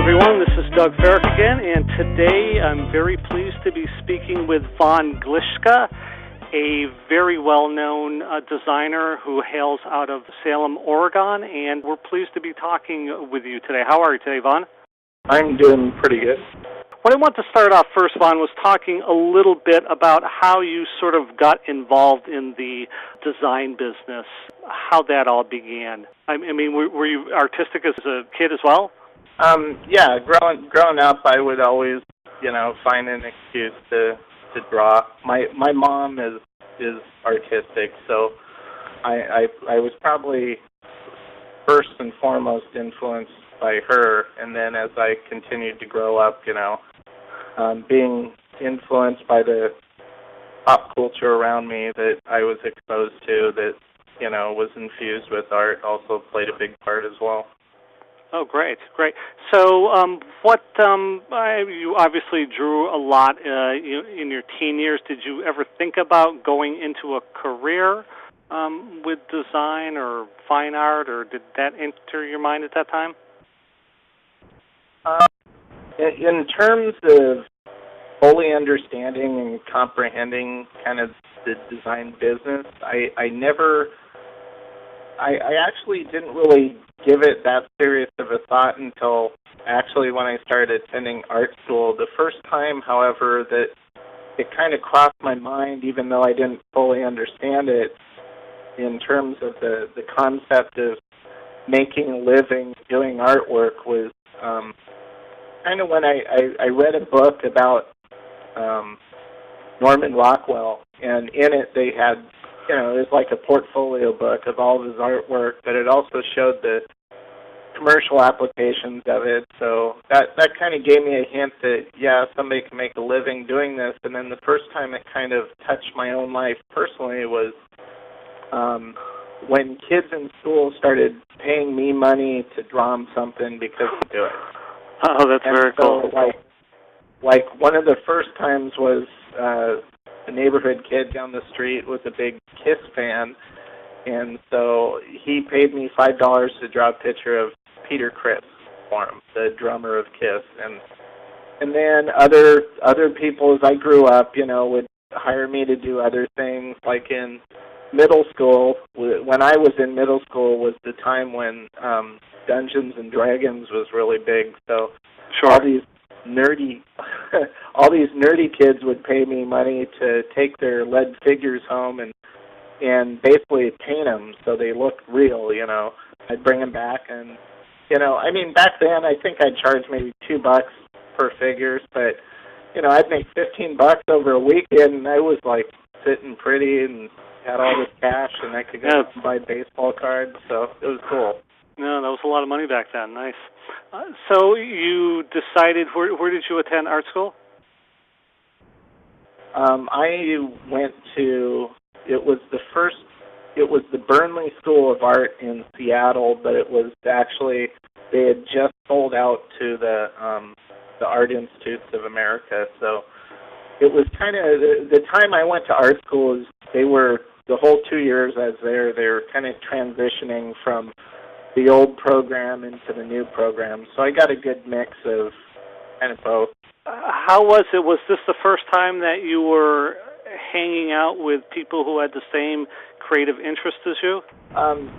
everyone, this is Doug Farrick again, and today I'm very pleased to be speaking with Von Glitschka, a very well-known designer who hails out of Salem, Oregon, and we're pleased to be talking with you today. How are you today, Von? I'm doing pretty good. What I want to start off first, Von, was talking a little bit about how you sort of got involved in the design business, how that all began. I mean, were you artistic as a kid as well? Yeah, growing up, I would always, find an excuse to draw. My mom is artistic, so I was probably first and foremost influenced by her, and then as I continued to grow up, being influenced by the pop culture around me that I was exposed to that, was infused with art also played a big part as well. Oh, great. So, you obviously drew a lot in your teen years. Did you ever think about going into a career with design or fine art, or did that enter your mind at that time? In terms of fully understanding and comprehending kind of the design business, I actually didn't really give it that serious of a thought until actually when I started attending art school. The first time, however, that it kind of crossed my mind, even though I didn't fully understand it, in terms of the concept of making a living doing artwork, was kind of when I read a book about Norman Rockwell, and in it they had, it was like a portfolio book of all of his artwork, but it also showed the commercial applications of it. So that kind of gave me a hint that, yeah, somebody can make a living doing this. And then the first time it kind of touched my own life personally was when kids in school started paying me money to draw them something because they do it. Oh, that's very cool. Like one of the first times was a neighborhood kid down the street was a big Kiss fan, and so he paid me $5 to draw a picture of Peter Criss for him, the drummer of Kiss, and then other people as I grew up, would hire me to do other things. Like in middle school, when I was in middle school, was the time when Dungeons and Dragons was really big. So sure. all these nerdy kids would pay me money to take their lead figures home and basically paint them so they looked real. I'd bring them back, and back then I think I'd charge maybe $2 per figures, but I'd make $15 over a weekend, and I was like sitting pretty and had all this cash, and I could go and buy baseball cards, so it was cool. No, that was a lot of money back then. Nice. So you decided, where did you attend art school? I went to, it was the Burnley School of Art in Seattle, but it was actually, they had just sold out to the Art Institutes of America. So it was kind of, the time I went to art school, they were, the whole 2 years I was there, they were kind of transitioning from the old program into the new program. So I got a good mix of kind of both. How was it? Was this the first time that you were hanging out with people who had the same creative interests as you?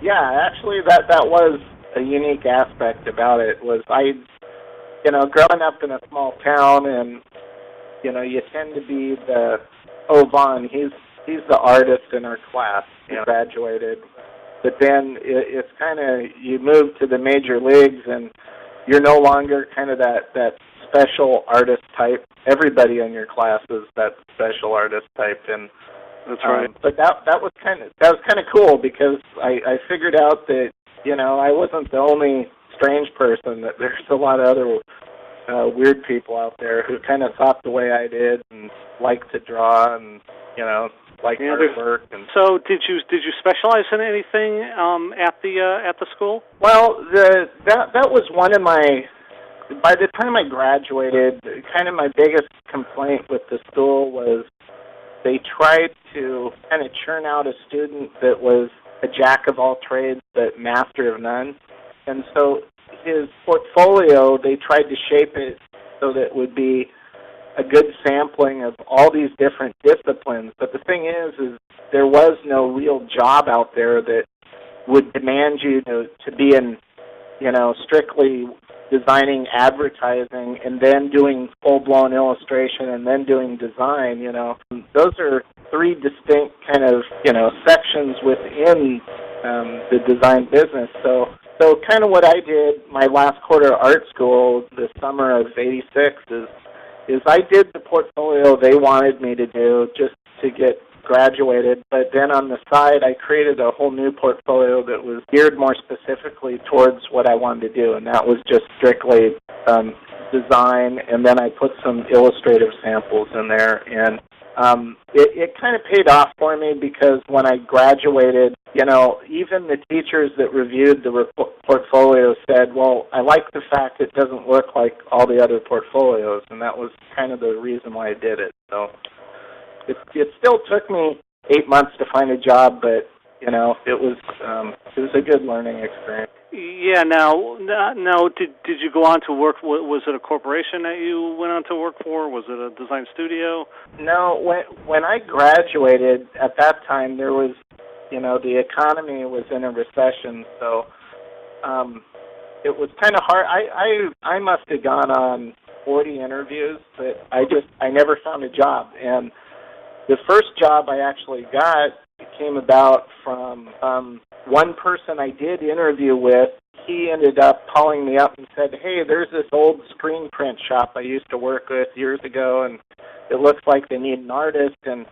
Yeah, actually that was a unique aspect about it. Was growing up in a small town, and you tend to be Vaughn, he's the artist in our class, graduated. But then it's kind of, you move to the major leagues, and you're no longer kind of that special artist type. Everybody in your class is that special artist type, and that's right. But that was kind of cool, because I figured out that I wasn't the only strange person. That there's a lot of other weird people out there who kind of thought the way I did and liked to draw and like artwork. And so did you specialize in anything at the school? Well, that was one of my. By the time I graduated, kind of my biggest complaint with the school was they tried to kind of churn out a student that was a jack of all trades but master of none. And so his portfolio, they tried to shape it so that it would be a good sampling of all these different disciplines. But the thing is there was no real job out there that would demand you to be in, strictly designing advertising and then doing full-blown illustration and then doing design. Those are three distinct kind of, sections within the design business. So kind of what I did my last quarter of art school, the summer of '86, is I did the portfolio they wanted me to do just to get graduated, but then on the side I created a whole new portfolio that was geared more specifically towards what I wanted to do, and that was just strictly design, and then I put some illustrative samples in there, and it kind of paid off for me because when I graduated, even the teachers that reviewed the portfolio said, well, I like the fact it doesn't look like all the other portfolios, and that was kind of the reason why I did it. So it still took me 8 months to find a job, but it was a good learning experience. Yeah. Now, did you go on to work? Was it a corporation that you went on to work for? Was it a design studio? No. When I graduated, at that time there was, the economy was in a recession, so it was kind of hard. I must have gone on 40 interviews, but I never found a job. And the first job I actually got came about from one person I did interview with. He ended up calling me up and said, hey, there's this old screen print shop I used to work with years ago, and it looks like they need an artist. And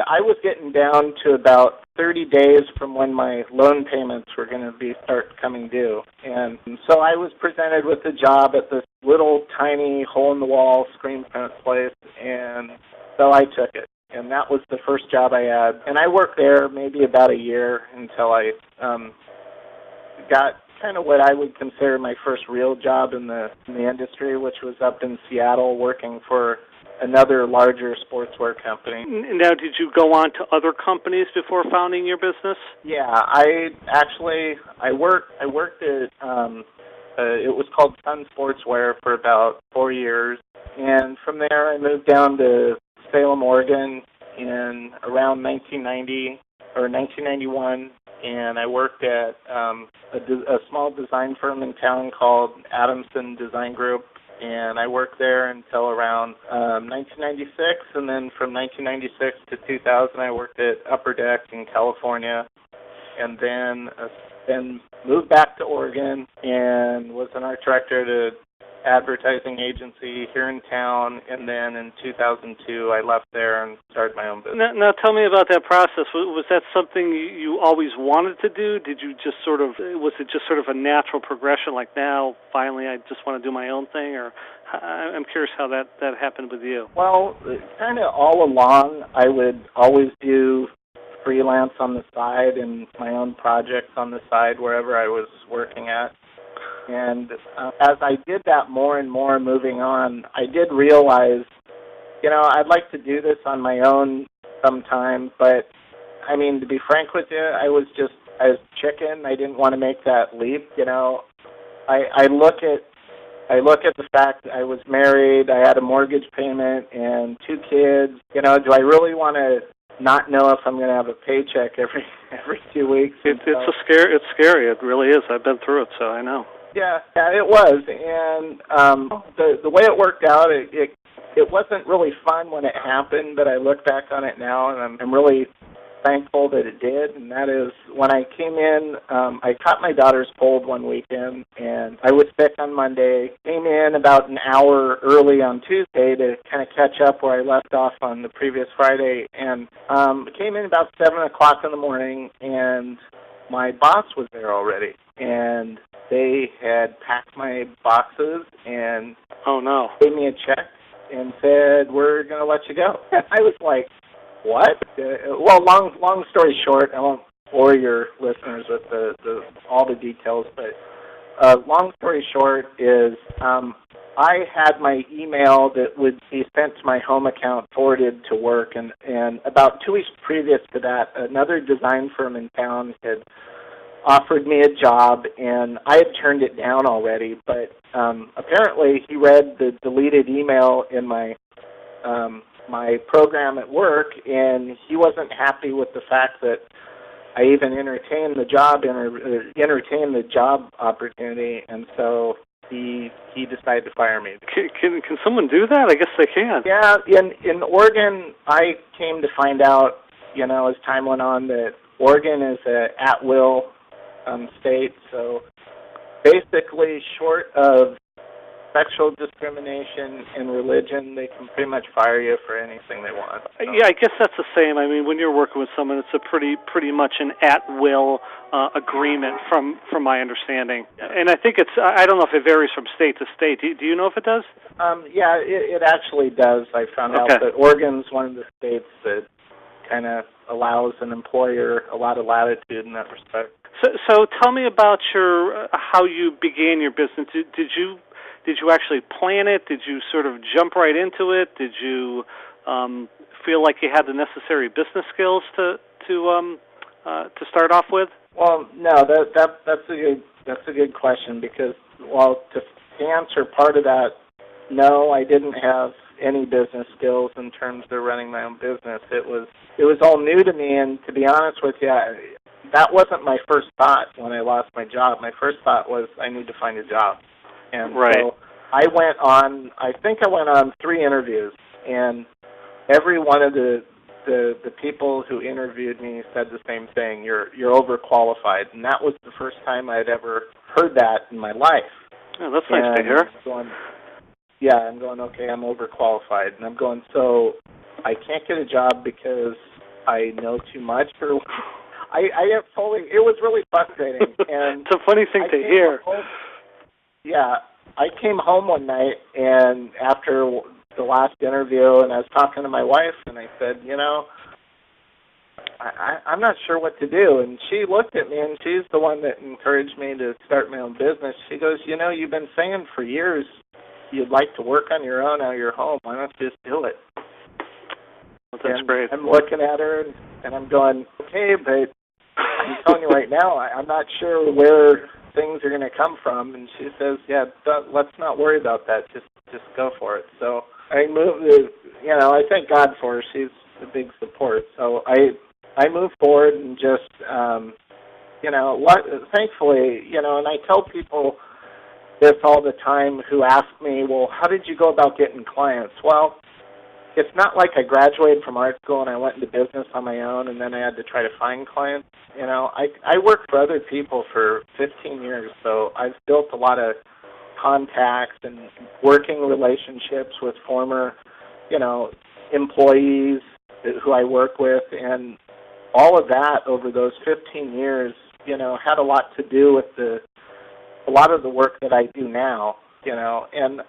I was getting down to about 30 days from when my loan payments were going to start coming due. And so I was presented with a job at this little tiny hole-in-the-wall screen print place, and so I took it. And that was the first job I had. And I worked there maybe about a year until I got kind of what I would consider my first real job in the industry, which was up in Seattle working for another larger sportswear company. Now, did you go on to other companies before founding your business? Yeah, I worked at it was called Sun Sportswear for about 4 years, and from there I moved down to Salem, Oregon in around 1990 or 1991, and I worked at a small design firm in town called Adamson Design Group, and I worked there until around 1996, and then from 1996 to 2000 I worked at Upper Deck in California, and then moved back to Oregon and was an art director at an advertising agency here in town, and then in 2002 I left there and started my own business. Now tell me about that process. Was that something you always wanted to do? Did you just was it just sort of a natural progression, like now finally I just want to do my own thing, or I'm curious how that happened with you? Well, kind of all along I would always do freelance on the side and my own projects on the side wherever I was working at. And as I did that more and more moving on, I did realize, I'd like to do this on my own sometime, but, I mean, to be frank with you, I was chicken. I didn't want to make that leap, I look at the fact I was married, I had a mortgage payment and 2 kids. Do I really want to not know if I'm going to have a paycheck every 2 weeks? It's scary. It really is. I've been through it, so I know. Yeah, it was, and the way it worked out, it wasn't really fun when it happened, but I look back on it now, and I'm really thankful that it did, and that is when I came in, I caught my daughter's cold one weekend, and I was sick on Monday, came in about an hour early on Tuesday to kind of catch up where I left off on the previous Friday, and came in about 7 o'clock in the morning, and my boss was there already, and they had packed my boxes and gave me a check and said, we're going to let you go. I was like, what? Well, long story short, I won't bore your listeners with all the details, but long story short is I had my email that would be sent to my home account forwarded to work, and about 2 weeks previous to that, another design firm in town had offered me a job, and I had turned it down already, but apparently he read the deleted email in my my program at work, and he wasn't happy with the fact that I even entertained the job opportunity, and so he decided to fire me. Can someone do that? I guess they can. Yeah, in Oregon, I came to find out, as time went on, that Oregon is an at-will state, so basically short of sexual discrimination and religion, they can pretty much fire you for anything they want. So. Yeah, I guess that's the same. I mean, when you're working with someone, it's a pretty much an at-will agreement from my understanding. And I think I don't know if it varies from state to state. Do you know if it does? Yeah, it actually does. I found out that Oregon's one of the states that kind of allows an employer a lot of latitude in that respect. So tell me about how you began your business. Did you actually plan it? Did you sort of jump right into it? Did you feel like you had the necessary business skills to start off with? Well, no, that's a good question because, to answer part of that, no, I didn't have any business skills in terms of running my own business. It was all new to me, and to be honest with you, that wasn't my first thought when I lost my job. My first thought was I need to find a job. And so I went on 3 interviews, and every one of the people who interviewed me said the same thing, you're overqualified. And that was the first time I'd ever heard that in my life. Oh, that's nice to hear. I'm going, okay, I'm overqualified. And I'm going, so I can't get a job because I know too much? Or it was really frustrating. And it's a funny thing to hear. I came home one night, and after the last interview, and I was talking to my wife, and I said, I'm not sure what to do. And she looked at me, and she's the one that encouraged me to start my own business. She goes, you've been saying for years you'd like to work on your own out of your home. Why don't you just do it? Well, that's great. I'm looking at her, and I'm going, okay, but I'm telling you right now, I'm not sure where things are going to come from. And she says, let's not worry about that. Just go for it. So I moved, I thank God for her. She's a big support. So I moved forward and just, thankfully, and I tell people this all the time who ask me, well, how did you go about getting clients? Well, it's not like I graduated from art school and I went into business on my own and then I had to try to find clients. I worked for other people for 15 years, so I've built a lot of contacts and working relationships with former, employees who I work with, and all of that over those 15 years, had a lot to do with a lot of the work that I do now, and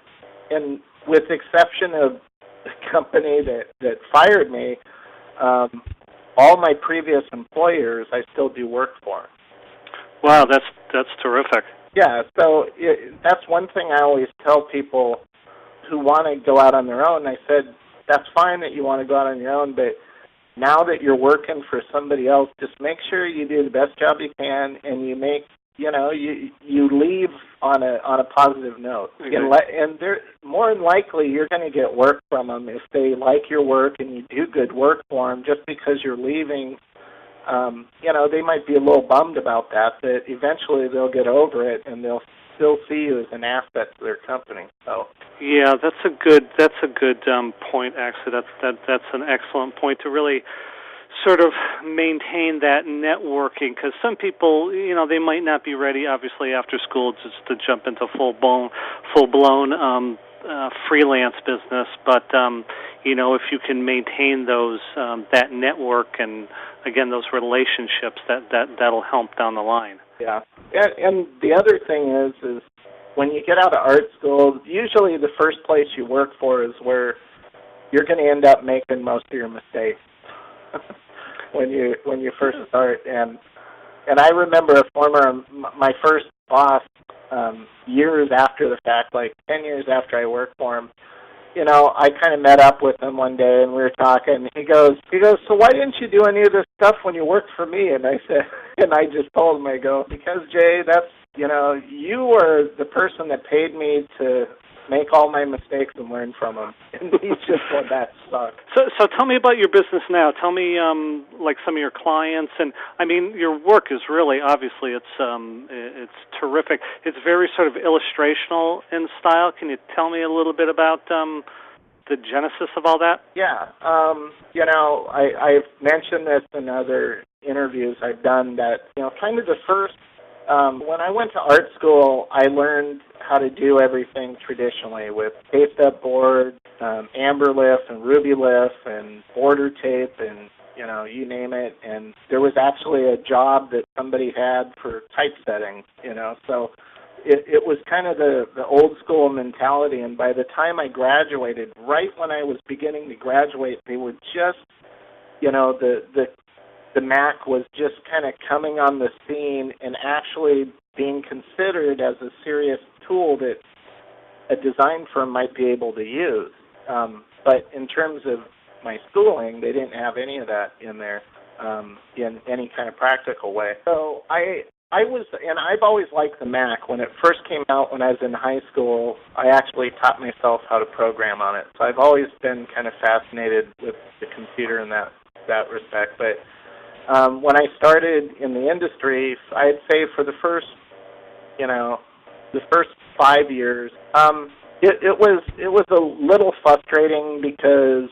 with the exception of the company that fired me, all my previous employers I still do work for. Wow, that's terrific. Yeah, so that's one thing I always tell people who want to go out on their own. I said, that's fine that you want to go out on your own, but now that you're working for somebody else, just make sure you do the best job you can, and you make, you leave on a positive note. Okay. And they're more than likely you're going to get work from them if they like your work and you do good work for them. Just because you're leaving, they might be a little bummed about that, but eventually they'll get over it and they'll still see you as an asset to their company. So. Yeah, that's a good point. Actually, that's an excellent point to really sort of maintain that networking, because some people, they might not be ready, obviously, after school just to jump into full-blown freelance business. But if you can maintain those that network and again those relationships, that'll help down the line. Yeah, and the other thing is when you get out of art school, usually the first place you work for is where you're going to end up making most of your mistakes. when you first start, and I remember my first boss years after the fact, like 10 years after I worked for him, I kind of met up with him one day, and we were talking. He goes, so why didn't you do any of this stuff when you worked for me? And I said, and I just told him, I go, because Jay, that's, you were the person that paid me to make all my mistakes and learn from them. And he just said, that sucked. So tell me about your business now. Tell me, like some of your clients, and I mean, your work is really, obviously, it's terrific. It's very sort of illustrational in style. Can you tell me a little bit about the genesis of all that? Yeah. I've mentioned this in other interviews I've done that, kind of the first, when I went to art school, I learned how to do everything traditionally with paste-up boards, amber lift and ruby lift and border tape and, you name it. And there was actually a job that somebody had for typesetting, so it was kind of the old school mentality. And by the time I graduated, right when I was beginning to graduate, they were just, the Mac was just kind of coming on the scene and actually being considered as a serious tool that a design firm might be able to use. But in terms of my schooling, they didn't have any of that in there in any kind of practical way. So I've always liked the Mac. When it first came out when I was in high school, I actually taught myself how to program on it. So I've always been kind of fascinated with the computer in that respect. But when I started in the industry, I'd say for the first 5 years, it was a little frustrating because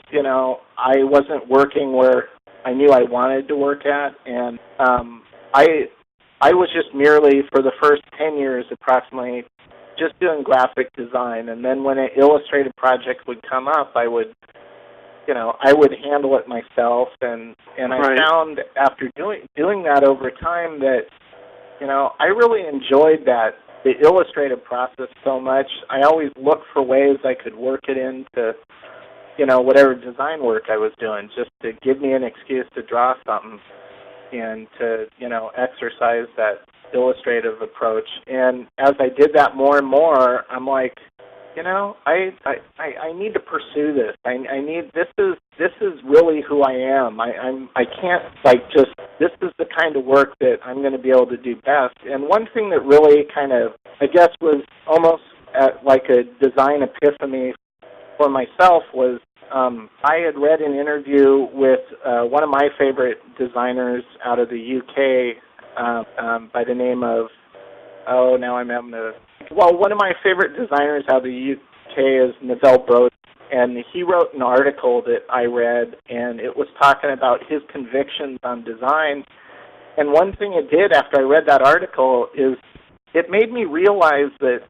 I wasn't working where I knew I wanted to work at, and I was just merely for the first 10 years approximately just doing graphic design, and then when an illustrated project would come up, I would handle it myself, and I found after doing that over time that, I really enjoyed the illustrative process so much. I always looked for ways I could work it into, whatever design work I was doing, just to give me an excuse to draw something and to, exercise that illustrative approach. And as I did that more and more, I'm like, I need to pursue this. I need this is really who I am. I can't this is the kind of work that I'm going to be able to do best. And one thing that really kind of I guess was almost like a design epiphany for myself was I had read an interview with one of my favorite designers out of the UK by the name of one of my favorite designers out of the UK is Neville Brode, and he wrote an article that I read, and it was talking about his convictions on design. And one thing it did after I read that article is it made me realize that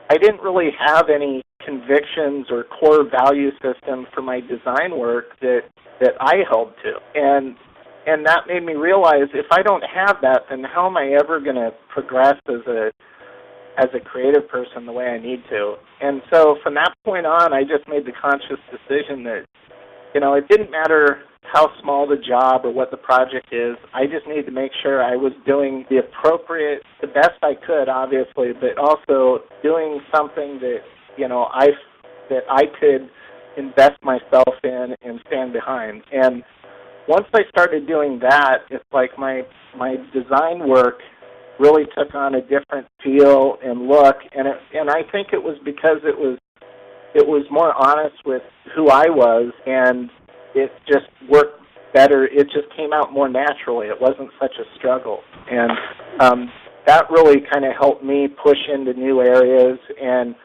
I didn't really have any convictions or core value system for my design work that I held to. And that made me realize if I don't have that, then how am I ever going to progress as a creative person the way I need to? And so from that point on, I just made the conscious decision that, it didn't matter how small the job or what the project is. I just needed to make sure I was doing the best I could, obviously, but also doing something that, I could invest myself in and stand behind. And once I started doing that, it's like my design work really took on a different feel and look, and I think it was because it was more honest with who I was, and it just worked better. It just came out more naturally. It wasn't such a struggle, and that really kind of helped me push into new areas and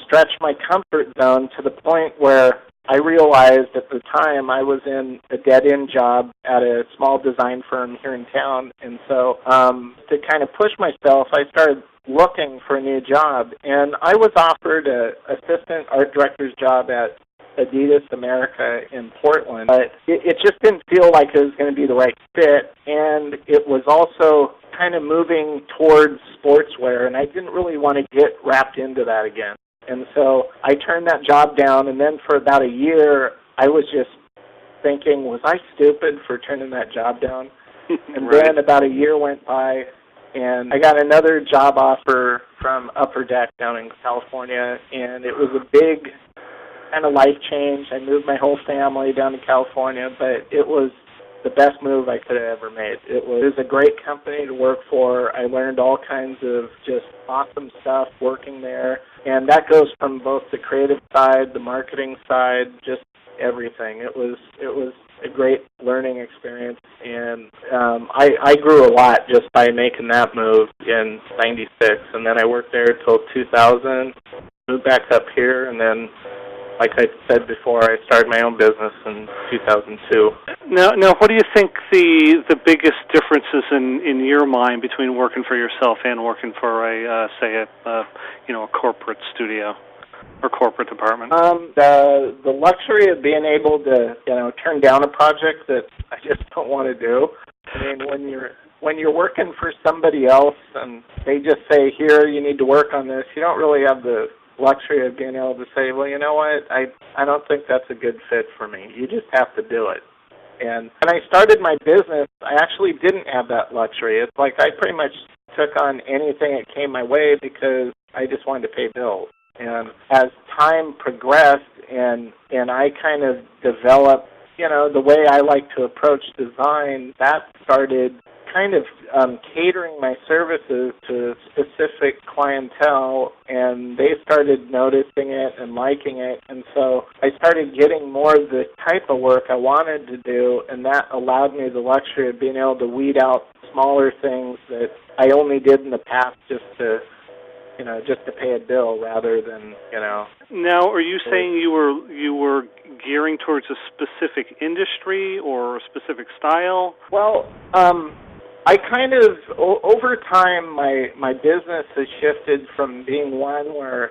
stretch my comfort zone to the point where I realized at the time I was in a dead-end job at a small design firm here in town, and so to kind of push myself, I started looking for a new job, and I was offered an assistant art director's job at Adidas America in Portland, but it just didn't feel like it was going to be the right fit, and it was also kind of moving towards sportswear, and I didn't really want to get wrapped into that again. And so I turned that job down, and then for about a year, I was just thinking, was I stupid for turning that job down? And then about a year went by, and I got another job offer from Upper Deck down in California, and it was a big kind of life change. I moved my whole family down to California, but it was the best move I could have ever made. It was a great company to work for. I learned all kinds of just awesome stuff working there, and that goes from both the creative side, the marketing side, just everything. It was a great learning experience, and I grew a lot just by making that move in '96, and then I worked there till 2000, moved back up here, and then, like I said before, I started my own business in 2002. Now, what do you think the biggest differences in your mind between working for yourself and working for a corporate studio or corporate department? The luxury of being able to turn down a project that I just don't want to do. I mean, when you're working for somebody else and they just say, here, you need to work on this, you don't really have the luxury of being able to say, well, you know what, I don't think that's a good fit for me. You just have to do it. And when I started my business, I actually didn't have that luxury. It's like I pretty much took on anything that came my way because I just wanted to pay bills. And as time progressed and I kind of developed, the way I like to approach design, that started kind of catering my services to specific clientele, and they started noticing it and liking it, and so I started getting more of the type of work I wanted to do, and that allowed me the luxury of being able to weed out smaller things that I only did in the past just to pay a bill rather than, Now, are you saying you were gearing towards a specific industry or a specific style? Well, I kind of, over time, my business has shifted from being one where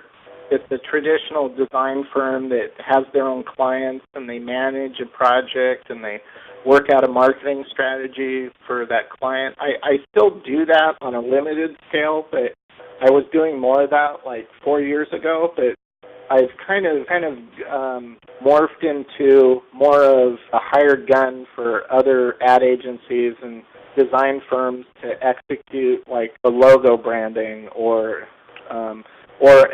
it's a traditional design firm that has their own clients and they manage a project and they work out a marketing strategy for that client. I still do that on a limited scale, but I was doing more of that like 4 years ago, but I've kind of morphed into more of a hired gun for other ad agencies and design firms to execute like the logo branding, or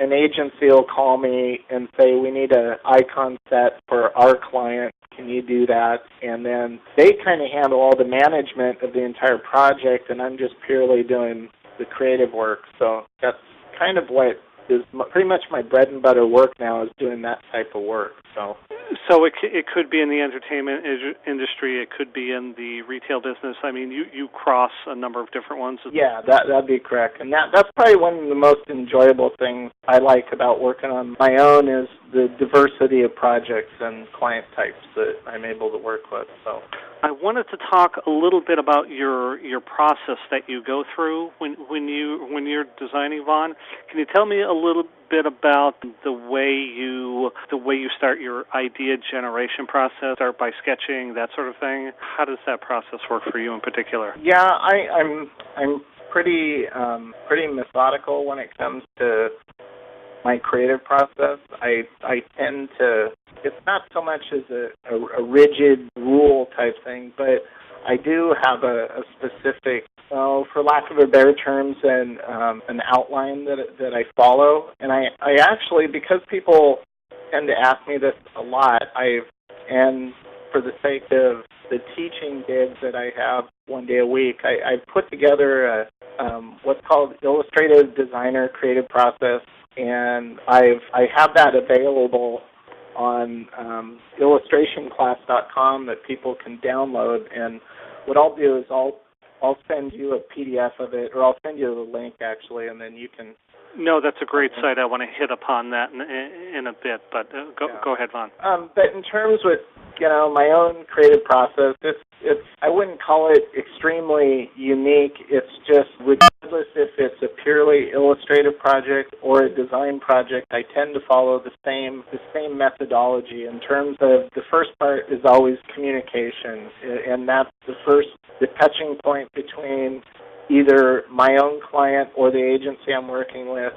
an agency will call me and say, we need an icon set for our client. Can you do that? And then they kind of handle all the management of the entire project, and I'm just purely doing the creative work. So that's kind of what is pretty much my bread and butter work now, is doing that type of work. So it could be in the entertainment industry, it could be in the retail business. I mean, you cross a number of different ones. Yeah, that'd be correct. And that's probably one of the most enjoyable things I like about working on my own, is the diversity of projects and client types that I'm able to work with. So I wanted to talk a little bit about your process that you go through when you're designing, Vaughn. Can you tell me a little bit about the way you start your idea generation process? Start by sketching, that sort of thing. How does that process work for you in particular? Yeah, I'm pretty methodical when it comes to my creative process. I tend to, it's not so much as a rigid rule type thing, but I do have a specific, for lack of a better terms, an outline that I follow. And I actually, because people tend to ask me this a lot, and for the sake of the teaching gigs that I have one day a week, I put together what's called Illustrative Designer creative process, and I have that available on illustrationclass.com that people can download. And what I'll do is I'll send you a PDF of it, or I'll send you the link actually, and then you can. No, that's a great site. I want to hit upon that in a bit, but go ahead, Vaughn. But in terms with my own creative process, it's I wouldn't call it extremely unique. It's just, regardless if it's a purely illustrative project or a design project, I tend to follow the same methodology. In terms of, the first part is always communication, and that's the touching point between either my own client or the agency I'm working with,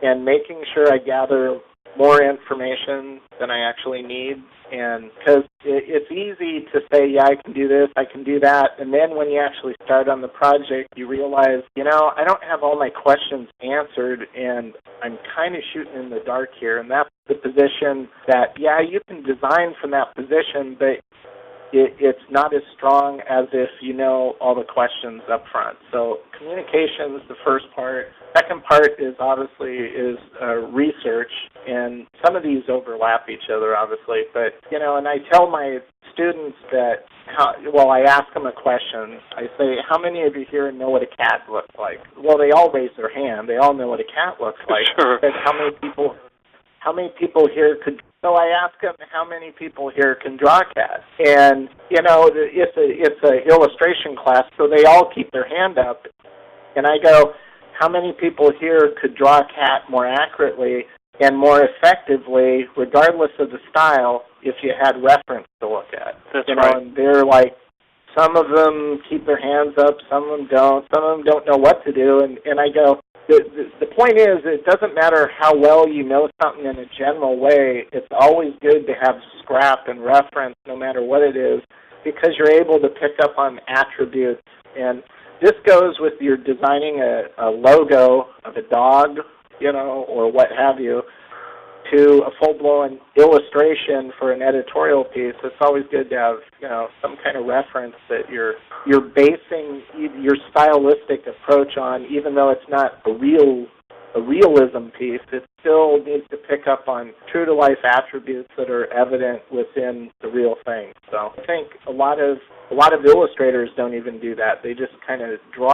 and making sure I gather more information than I actually need. And because it's easy to say, yeah, I can do this, I can do that, and then when you actually start on the project, you realize, I don't have all my questions answered, and I'm kind of shooting in the dark here. And that's the position that, yeah, you can design from that position, but it's not as strong as if you know all the questions up front. So communication is the first part. Second part is obviously research, and some of these overlap each other, obviously. But, and I tell my students that, I ask them a question. I say, how many of you here know what a cat looks like? Well, they all raise their hand. They all know what a cat looks like. Sure. But how many people here could? So I ask them, how many people here can draw cats? And it's an illustration class, so they all keep their hand up. And I go, how many people here could draw a cat more accurately and more effectively, regardless of the style, if you had reference to look at? That's right. And they're like, some of them keep their hands up, some of them don't. Some of them don't know what to do. And I go, the point is, it doesn't matter how well you know something in a general way. It's always good to have scrap and reference, no matter what it is, because you're able to pick up on attributes. And this goes with your designing a logo of a dog, or what have you, to a full-blown illustration for an editorial piece. It's always good to have, some kind of reference that you're basing your stylistic approach on, even though it's not a realism piece. It still needs to pick up on true-to-life attributes that are evident within the real thing. So I think a lot of illustrators don't even do that. They just kind of draw.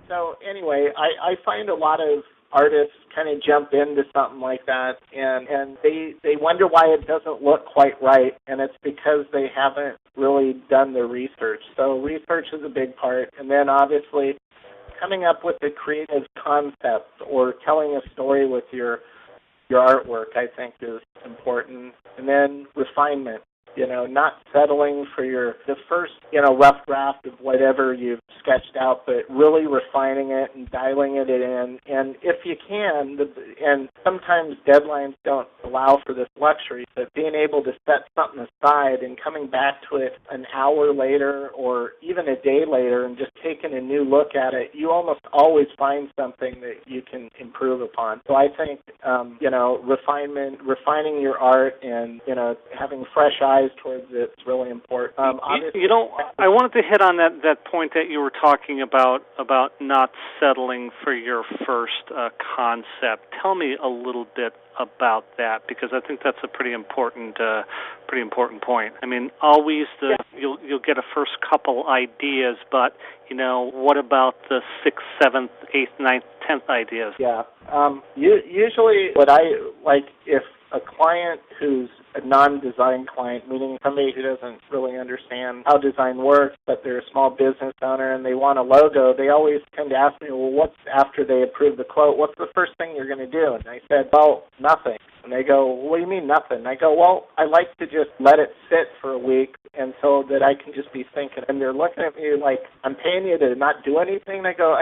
So anyway, I find a lot of artists kind of jump into something like that, and they wonder why it doesn't look quite right, and it's because they haven't really done their research. So research is a big part, and then obviously coming up with a creative concept or telling a story with your artwork, I think, is important. And then refinement. Not settling for the first, rough draft of whatever you've sketched out, but really refining it and dialing it in. And if you can, and sometimes deadlines don't allow for this luxury, but being able to set something aside and coming back to it an hour later or even a day later and just taking a new look at it, you almost always find something that you can improve upon. So I think, refining your art and, having fresh eyes towards it is really important. I wanted to hit on that point that you were talking about not settling for your first concept. Tell me a little bit about that, because I think that's a pretty important point. I mean, always you'll get a first couple ideas, but what about the 6th, 7th, 8th, 9th, 10th ideas? Yeah. Usually, what I like, if a client who's a non-design client, meaning somebody who doesn't really understand how design works, but they're a small business owner and they want a logo, they always tend to ask me, well, what's after they approve the quote, what's the first thing you're going to do? And I said, well, nothing. And they go, well, what do you mean nothing? I go, well, I like to just let it sit for a week and so that I can just be thinking. And they're looking at me like, I'm paying you to not do anything? I go,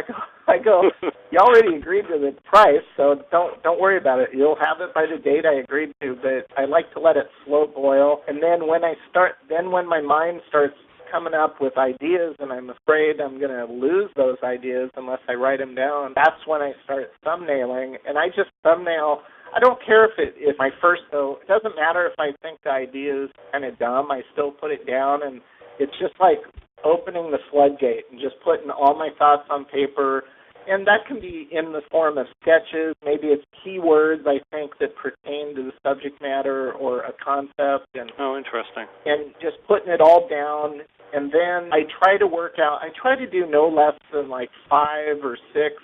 you already agreed to the price, so don't worry about it. You'll have it by the date I agreed to, but I like to let it slow boil. And then when my mind starts coming up with ideas and I'm afraid I'm going to lose those ideas unless I write them down, that's when I start thumbnailing. And I just thumbnail. I don't care if my first, though, it doesn't matter if I think the idea is kind of dumb. I still put it down, and it's just like opening the floodgate and just putting all my thoughts on paper. And that can be in the form of sketches. Maybe it's keywords, I think, that pertain to the subject matter or a concept. Oh, interesting. And just putting it all down. And then I try to do no less than like 5 or 6,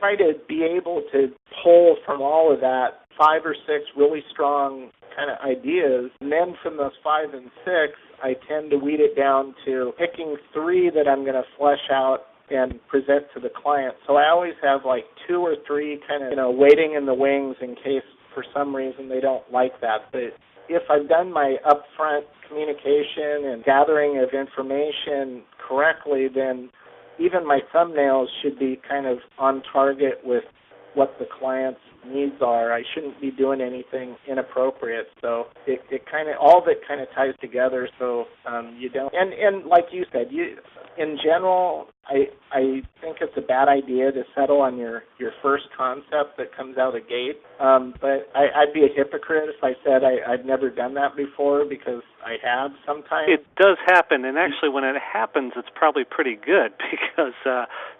try to be able to pull from all of that 5 or 6 really strong kind of ideas. And then from those 5 and 6, I tend to weed it down to picking 3 that I'm going to flesh out and present to the client. So I always have 2 or 3 kind of, waiting in the wings in case for some reason they don't like that. But if I've done my upfront communication and gathering of information correctly, then even my thumbnails should be kind of on target with what the client's needs are. I shouldn't be doing anything inappropriate. So it kind of, all of it kind of ties together. So you don't, and like you said, in general, I think it's a bad idea to settle on your first concept that comes out of the gate. But I'd be a hypocrite if I said I'd never done that before, because I have sometimes. It does happen, and actually when it happens, it's probably pretty good, because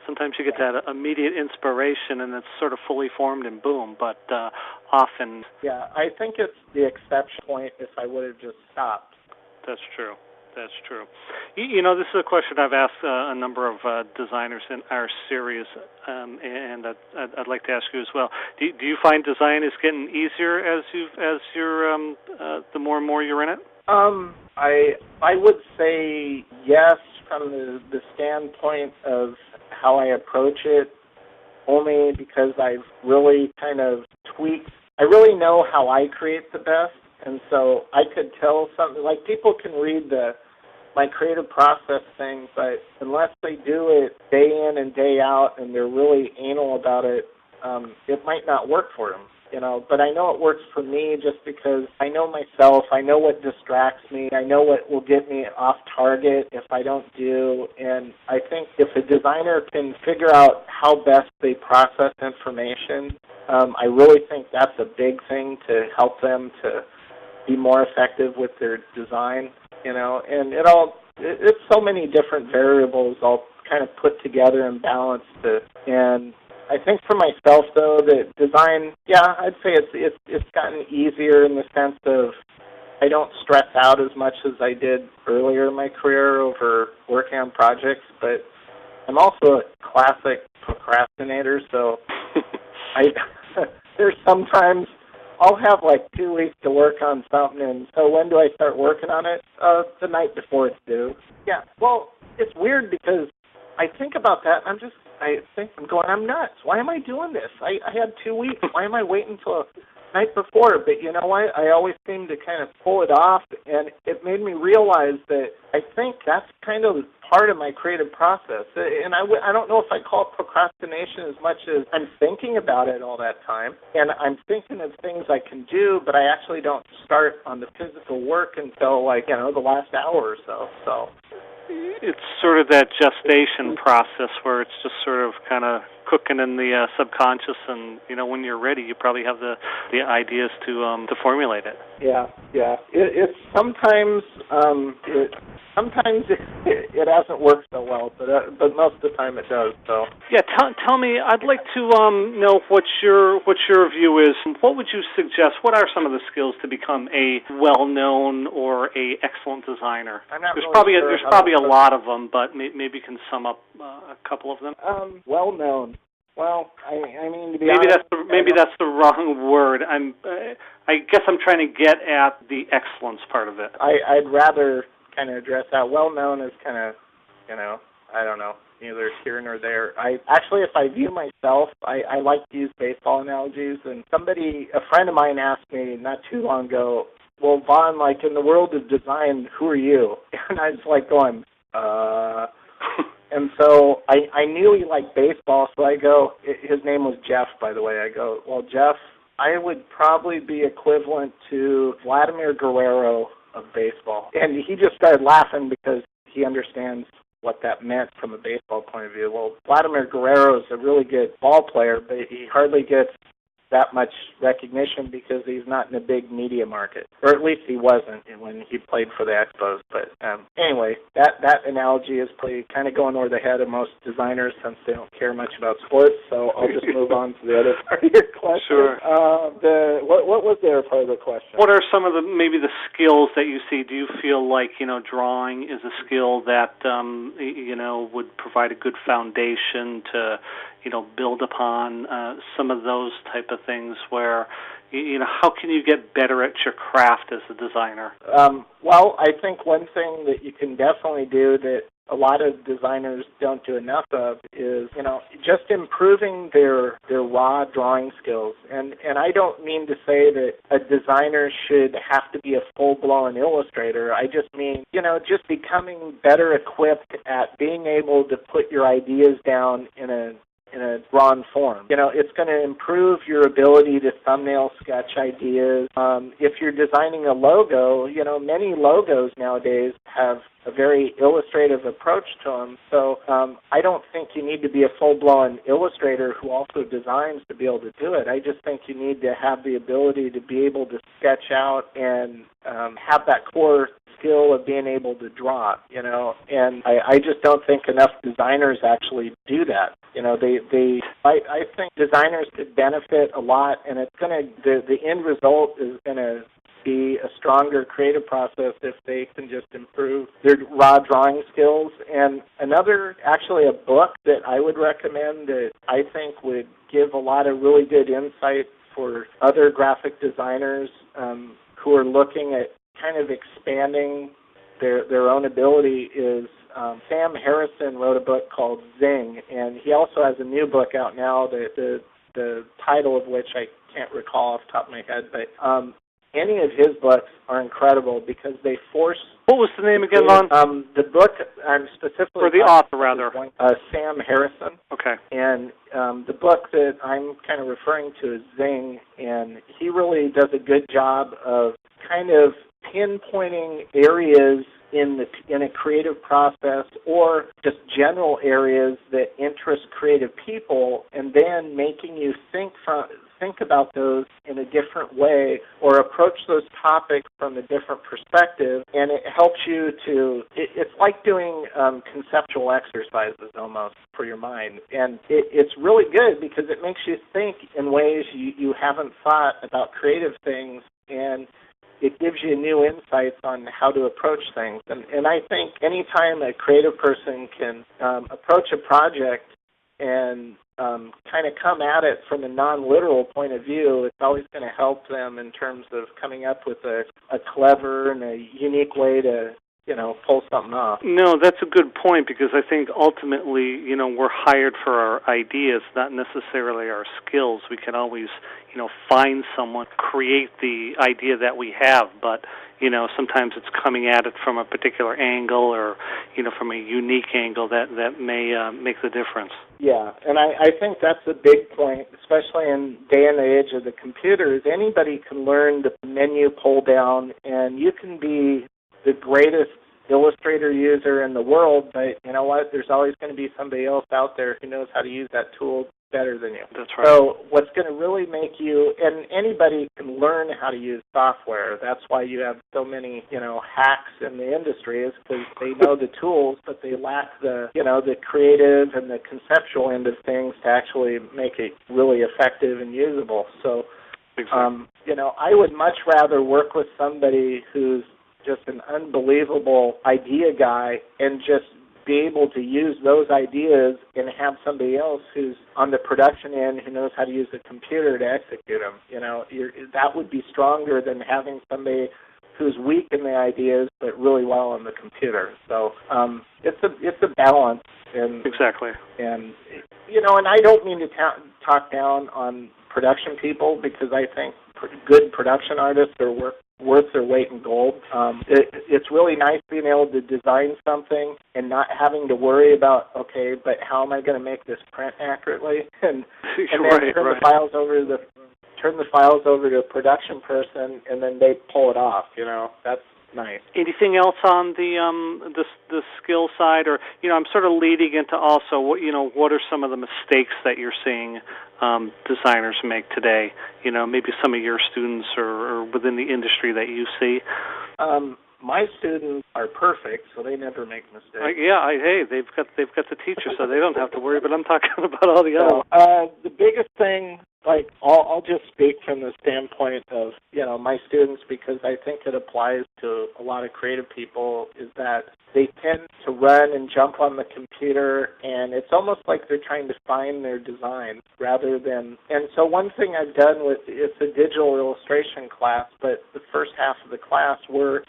sometimes you get that immediate inspiration and it's sort of fully formed and boom, but often... Yeah, I think it's the exception point if I would have just stopped. That's true. That's true. You know, this is a question I've asked a number of designers in our series, and I'd like to ask you as well. Do you find design is getting easier as you're the more and more you're in it? I would say yes, from the standpoint of how I approach it, only because I've really kind of tweaked. I really know how I create the best. And so I could tell something, like people can read my creative process thing, but unless they do it day in and day out and they're really anal about it, it might not work for them, you know. But I know it works for me just because I know myself, I know what distracts me, I know what will get me off target if I don't do. And I think if a designer can figure out how best they process information, I really think that's a big thing to help them to be more effective with their design, you know. And it's so many different variables all kind of put together and balanced. And I think for myself, though, that design, yeah, I'd say it's gotten easier in the sense of I don't stress out as much as I did earlier in my career over working on projects, but I'm also a classic procrastinator, so there's sometimes I'll have like 2 weeks to work on something, and so when do I start working on it? The night before it's due. Yeah, well, it's weird because I think about that, and I'm nuts. Why am I doing this? I had 2 weeks. Why am I waiting until the night before? But you know what? I always seem to kind of pull it off, and it made me realize that I think that's kind of part of my creative process. And I don't know if I call it procrastination as much as I'm thinking about it all that time, and I'm thinking of things I can do, but I actually don't start on the physical work until, like, you know, the last hour or so. So it's sort of that gestation process where it's just sort of kind of cooking in the subconscious, and you know, when you're ready, you probably have the ideas to formulate it. Yeah. It's sometimes it hasn't worked so well, but most of the time it does. So yeah, tell me. I'd like to know what your view is. What would you suggest? What are some of the skills to become a well-known or a excellent designer? There's probably a lot of them, but maybe you can sum up a couple of them. Well-known. Well, I mean, to be honest, maybe that's the wrong word. I guess I'm trying to get at the excellence part of it. I'd rather kind of address that. Well-known is kind of, you know, I don't know, neither here nor there. If I view myself, I like to use baseball analogies, and a friend of mine asked me not too long ago, well, Vaughn, like, in the world of design, who are you? And I was like going, And so I knew he liked baseball, so I go, his name was Jeff, by the way. I go, well, Jeff, I would probably be equivalent to Vladimir Guerrero of baseball. And he just started laughing because he understands what that meant from a baseball point of view. Well, Vladimir Guerrero is a really good ball player, but he hardly gets that much recognition because he's not in a big media market, or at least he wasn't when he played for the Expos. But anyway, that analogy is kind of going over the head of most designers since they don't care much about sports. So I'll just move on to the other part of your question. Sure. What was the other part of the question? What are some of maybe the skills that you see? Do you feel like, you know, drawing is a skill that you know, would provide a good foundation to, you know, build upon some of those type of things where, you know, how can you get better at your craft as a designer? Well, I think one thing that you can definitely do that a lot of designers don't do enough of is, you know, just improving their raw drawing skills. And I don't mean to say that a designer should have to be a full-blown illustrator. I just mean, you know, just becoming better equipped at being able to put your ideas down in a in a drawn form. It's going to improve your ability to thumbnail sketch ideas. If you're designing a logo, many logos nowadays have a very illustrative approach to them. So I don't think you need to be a full-blown illustrator who also designs to be able to do it. I just think you need to have the ability to be able to sketch out and have that core skill of being able to draw, and I just don't think enough designers actually do that. I think designers could benefit a lot, and it's the end result is gonna be a stronger creative process if they can just improve their raw drawing skills. And actually a book that I would recommend that I think would give a lot of really good insight for other graphic designers who are looking at kind of expanding their own ability is Sam Harrison wrote a book called Zing, and he also has a new book out now, the title of which I can't recall off the top of my head, but any of his books are incredible because they force... What was the name again, Lon? The book I'm specifically... Or the author, rather. Sam Harrison. Okay. And the book that I'm kind of referring to is Zing, and he really does a good job of kind of pinpointing areas in a creative process or just general areas that interest creative people, and then making you think about those in a different way or approach those topics from a different perspective, and it helps you to, it's like doing conceptual exercises almost for your mind, and it's really good because it makes you think in ways you haven't thought about creative things, and it gives you new insights on how to approach things. And I think anytime a creative person can approach a project and kind of come at it from a non-literal point of view, it's always going to help them in terms of coming up with a clever and a unique way to, pull something off. No, that's a good point because I think ultimately, we're hired for our ideas, not necessarily our skills. We can always, find someone, create the idea that we have, but sometimes it's coming at it from a particular angle or, from a unique angle that may make the difference. Yeah, and I think that's a big point, especially in day and age of the computers. Anybody can learn the menu pull down, and you can be the greatest Illustrator user in the world, but you know what? There's always going to be somebody else out there who knows how to use that tool better than you. That's right. So what's going to really make you, and anybody can learn how to use software. That's why you have so many, hacks in the industry, is because they know the tools, but they lack the, the creative and the conceptual end of things to actually make it really effective and usable. So, exactly. I would much rather work with somebody who's just an unbelievable idea guy and just be able to use those ideas and have somebody else who's on the production end who knows how to use a computer to execute them. That would be stronger than having somebody who's weak in the ideas but really well on the computer. So it's a balance. And, exactly. And and I don't mean to talk down on production people because I think good production artists are worth their weight in gold. It's really nice being able to design something and not having to worry about, okay, but how am I going to make this print accurately? And then turn the files over to a production person, and then they pull it off. That's nice. Anything else on the skill side, or I'm sort of leading into also what are some of the mistakes that you're seeing designers make today? Maybe some of your students or within the industry that you see. My students are perfect, so they never make mistakes. They've got the teacher, so they don't have to worry. But I'm talking about all the other. The biggest thing, I'll just speak from the standpoint of my students because I think it applies to a lot of creative people, is that they tend to run and jump on the computer, and it's almost like they're trying to find their design rather than. And so one thing I've done it's a digital illustration class, but the first half of the class we're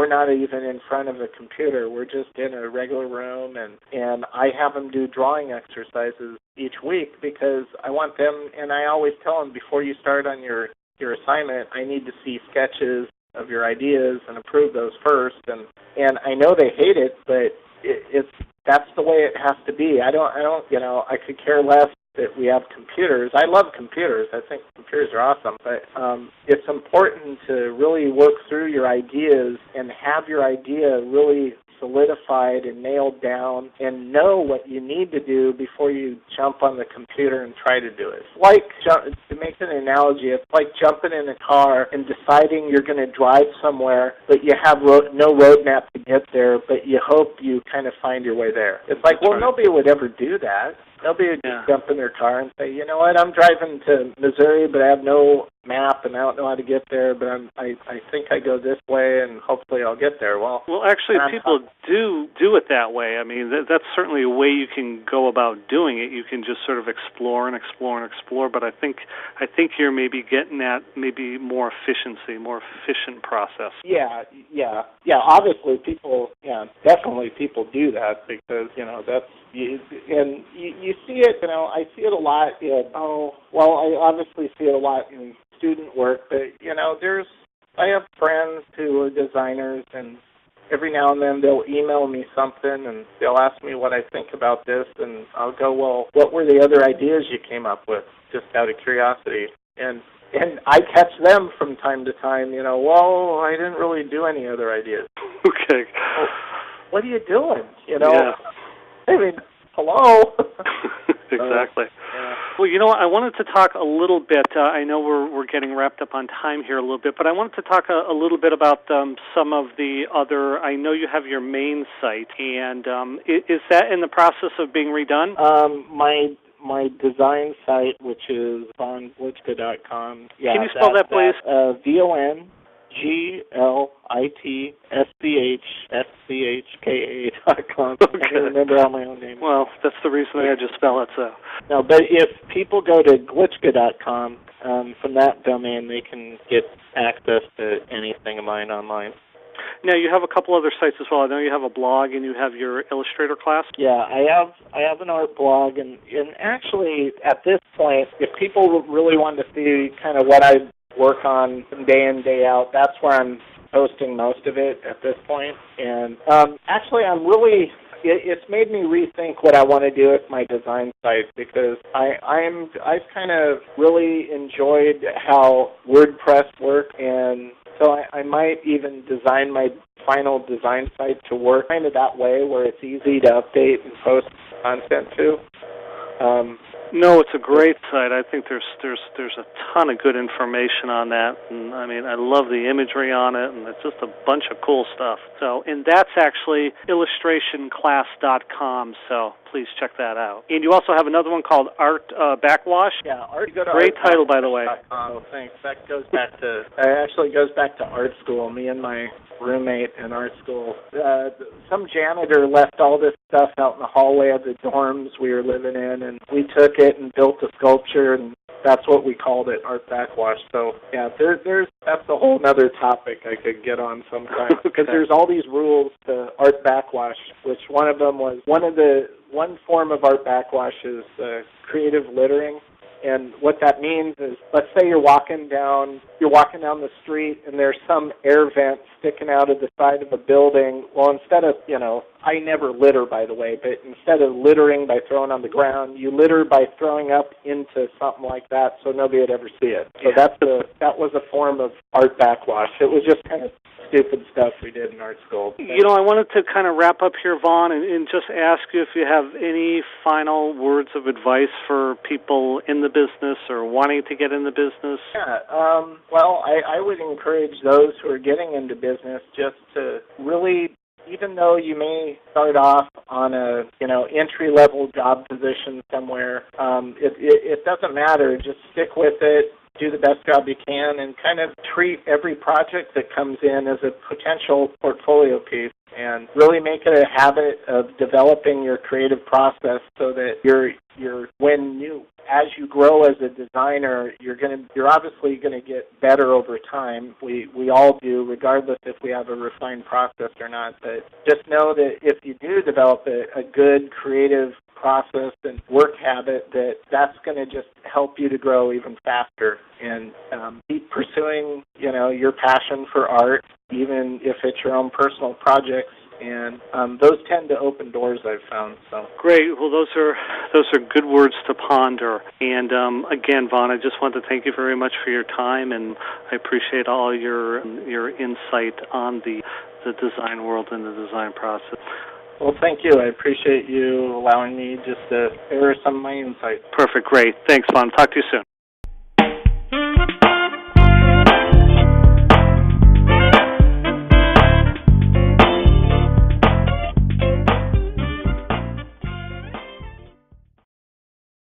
not even in front of a computer. We're just in a regular room, and I have them do drawing exercises each week because I want them, and I always tell them, before you start on your assignment, I need to see sketches of your ideas and approve those first. And I know they hate it, but it's that's the way it has to be. I don't, I could care less that we have computers. I love computers. I think computers are awesome, but it's important to really work through your ideas and have your idea really solidified and nailed down and know what you need to do before you jump on the computer and try to do it. It's like, to make an analogy, it's like jumping in a car and deciding you're going to drive somewhere, but you have no roadmap to get there, but you hope you kind of find your way there. It's like, well, nobody would ever do that. Nobody would just jump in their car and say, you know what, I'm driving to Missouri, but I have no map and I don't know how to get there, but I think I go this way and hopefully I'll get there. Well, actually, people do it that way. I mean, that's certainly a way you can go about doing it. You can just sort of explore and explore and explore, but I think you're maybe getting at maybe more efficient process. Yeah. Obviously, definitely people do that because that's. You see it, I see it a lot I obviously see it a lot in student work, but, I have friends who are designers, and every now and then they'll email me something, and they'll ask me what I think about this, and I'll go, well, what were the other ideas you came up with, just out of curiosity? And I catch them from time to time, well, I didn't really do any other ideas. Okay. Well, what are you doing, Yeah. I mean, hello. Exactly. Well, I wanted to talk a little bit. I know we're getting wrapped up on time here a little bit, but I wanted to talk a little bit about some of the other. I know you have your main site, and is that in the process of being redone? My design site, which is on glitschka.com. Yeah, can you spell that, please? VONGLITSCHSCHKA.com. Okay. I can't remember how my own name is. Well, that's the reason I had you spell it so. No, but if people go to glitschka.com, from that domain, they can get access to anything of mine online. Now, you have a couple other sites as well. I know you have a blog and you have your Illustrator class. Yeah, I have an art blog, and actually, at this point, if people really want to see kind of what I work on day in, day out, that's where I'm posting most of it at this point. And actually, it's made me rethink what I want to do with my design site, because I've kind of really enjoyed how WordPress works, and so I might even design my final design site to work kind of that way, where it's easy to update and post content to. No, it's a great site. I think there's a ton of good information on that, and I mean, I love the imagery on it, and it's just a bunch of cool stuff. So, and that's actually illustrationclass.com. So please check that out. And you also have another one called Art Backwash. Yeah, great title, by the way. Oh, thanks. That goes back to art school. Me and my roommate in art school. Some janitor left all this stuff out in the hallway of the dorms we were living in, and we took it and built a sculpture, and that's what we called it, Art Backwash. So, yeah, that's a whole other topic I could get on sometime, because there's all these rules to Art Backwash, which one of them was, one form of Art Backwash is creative littering. And what that means is, let's say you're walking down the street and there's some air vent sticking out of the side of a building. Well, instead of, I never litter, by the way, but instead of littering by throwing on the ground, you litter by throwing up into something like that so nobody would ever see it. So that was a form of Art Backwash. It was just kind of stupid stuff we did in art school. I wanted to kind of wrap up here, Vaughn, and just ask you if you have any final words of advice for people in the business or wanting to get in the business. Yeah, well, I would encourage those who are getting into business just to really, even though you may start off on a entry-level job position somewhere, it doesn't matter. Just stick with it. Do the best job you can, and kind of treat every project that comes in as a potential portfolio piece, and really make it a habit of developing your creative process so that as you grow as a designer, you're obviously going to get better over time. We all do, regardless if we have a refined process or not. But just know that if you do develop a good creative process and work habit, that's going to just help you to grow even faster, and keep pursuing your passion for art, even if it's your own personal projects. and those tend to open doors, I've found. So great. Well, those are good words to ponder. And again, Vaughn, I just want to thank you very much for your time, and I appreciate all your insight on the design world and the design process. Well, thank you. I appreciate you allowing me just to air some of my insight. Perfect. Great. Thanks, Vaughn. Talk to you soon.